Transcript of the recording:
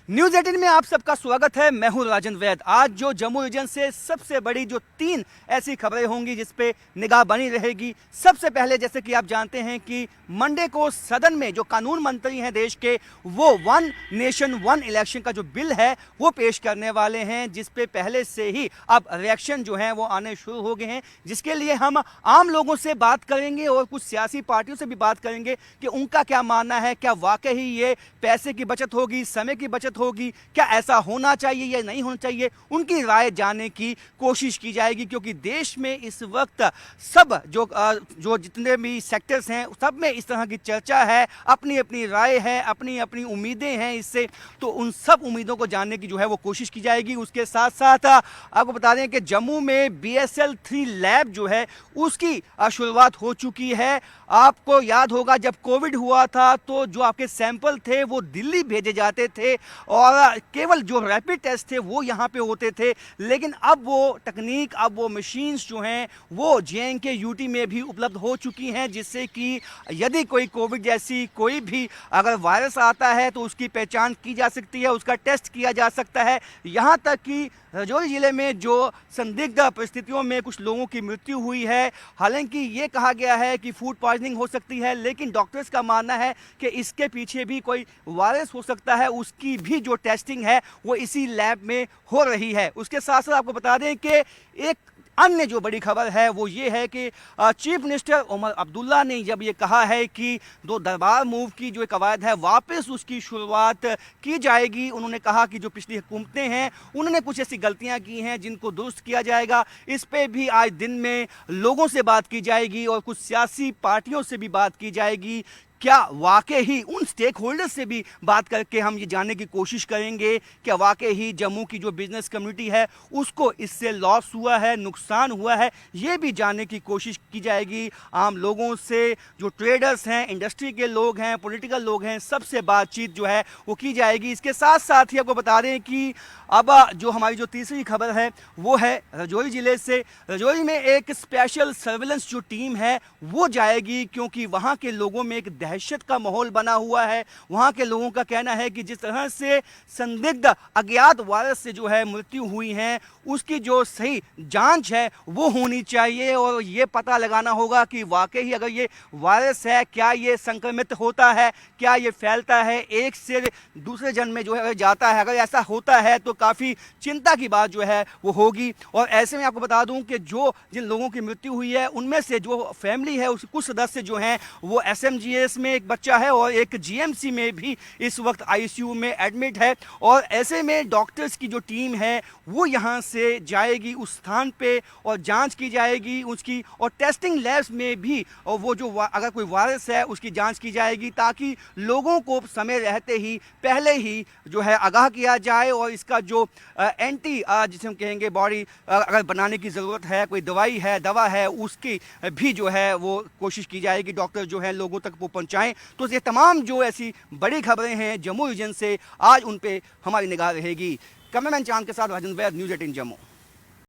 News 18 में आप सबका स्वागत है। मैं हूं राजन वैद। आज जो जम्मू रीजन से सबसे बड़ी जो 3 ऐसी खबरें होंगी जिस पे निगाह बनी रहेगी। सबसे पहले जैसे कि आप जानते हैं कि मंडे को सदन में जो कानून मंत्री हैं देश के, वो वन नेशन वन इलेक्शन का जो बिल है वो पेश करने वाले हैं, जिस पे पहले से ही अब रिएक्शन जो है वो आने शुरू हो गए हैं, जिसके लिए हम आम लोगों से बात करेंगे और कुछ सियासी पार्टियों से भी बात करेंगे कि उनका क्या मानना है। क्या वाकई ही ये पैसे की बचत होगी, समय की बचत होगी, क्या ऐसा होना चाहिए या नहीं होना चाहिए, उनकी राय जानने की कोशिश की जाएगी। क्योंकि देश में इस वक्त सब जो जितने भी सेक्टर्स हैं सब में इस तरह की चर्चा है, अपनी अपनी राय है, अपनी अपनी उम्मीदें हैं इससे, तो उन सब उम्मीदों को जानने की जो है वो कोशिश की जाएगी। उसके साथ साथ आपको बता दें कि जम्मू में BSL 3 लैब जो है उसकी शुरुआत हो चुकी है। आपको याद होगा जब कोविड हुआ था तो जो आपके सैंपल थे वो दिल्ली भेजे जाते थे और केवल जो रैपिड टेस्ट थे वो यहाँ पे होते थे, लेकिन अब वो तकनीक, अब वो मशीन्स जो हैं वो JNK UT में भी उपलब्ध हो चुकी हैं, जिससे कि यदि कोई कोविड जैसी कोई भी अगर वायरस आता है तो उसकी पहचान की जा सकती है, उसका टेस्ट किया जा सकता है। यहाँ तक कि राजौरी जिले में जो संदिग्ध परिस्थितियों में कुछ लोगों की मृत्यु हुई है, हालांकि ये कहा गया है कि फूड पॉइजनिंग हो सकती है, लेकिन डॉक्टर्स का मानना है कि इसके पीछे भी कोई वायरस हो सकता है, उसकी भी जो टेस्टिंग है वो इसी लैब में हो रही है। उसके साथ साथ आपको बता दें कि एक अन्य जो बड़ी खबर है वो ये है कि चीफ मिनिस्टर उमर अब्दुल्ला ने जब ये कहा है कि दो दरबार मूव की जो कवायद है वापस उसकी शुरुआत की जाएगी। उन्होंने कहा कि जो पिछली हुकूमतें हैं उन्होंने कुछ ऐसी गलतियां की हैं जिनको दुरुस्त किया जाएगा। इस पे भी आज दिन में लोगों से बात की जाएगी और कुछ सियासी पार्टियों से भी बात की जाएगी। क्या वाकई ही उन स्टेक होल्डर्स से भी बात करके हम ये जानने की कोशिश करेंगे क्या वाकई ही जम्मू की जो बिजनेस कम्युनिटी है उसको इससे लॉस हुआ है, नुकसान हुआ है, ये भी जानने की कोशिश की जाएगी। आम लोगों से, जो ट्रेडर्स हैं, इंडस्ट्री के लोग हैं, पॉलिटिकल लोग हैं, सबसे बातचीत जो है वो की जाएगी। इसके साथ साथ ही आपको बता दें कि अब जो हमारी जो तीसरी खबर है वो है राजौरी ज़िले से। राजौरी में एक स्पेशल सर्विलेंस जो टीम है वो जाएगी, क्योंकि वहाँ के लोगों में एक दहशत का माहौल बना हुआ है। वहाँ के लोगों का कहना है कि जिस तरह से संदिग्ध अज्ञात वायरस से जो है मृत्यु हुई है उसकी जो सही जांच है वो होनी चाहिए और ये पता लगाना होगा कि वाकई ही अगर ये वायरस है, क्या ये संक्रमित होता है, क्या ये फैलता है, एक से दूसरे जन में जो है जाता है। अगर ऐसा होता है तो काफ़ी चिंता की बात जो है वो होगी। और ऐसे में आपको बता दूं कि जो जिन लोगों की मृत्यु हुई है उनमें से जो फैमिली है उस कुछ सदस्य जो हैं वो SMGS में एक बच्चा है और एक GMC में भी इस वक्त ICU में एडमिट है। और ऐसे में डॉक्टर्स की जो टीम है वो यहाँ से जाएगी उस स्थान पे और जांच की जाएगी उसकी, और टेस्टिंग लैब्स में भी और वो जो अगर कोई वायरस है उसकी जांच की जाएगी, ताकि लोगों को समय रहते ही पहले ही जो है आगाह किया जाए और इसका जो एंटी जिसे हम कहेंगे बॉडी अगर बनाने की ज़रूरत है, कोई दवाई है, दवा है, उसकी भी जो है वो कोशिश की जाएगी डॉक्टर जो है लोगों तक वो पहुंचाएं। तो ये तमाम जो ऐसी बड़ी खबरें हैं जम्मू रीजन से आज उन पे हमारी निगाह रहेगी। कैमरामैन चांद के साथ राजन वैद, न्यूज़ 18 जम्मू।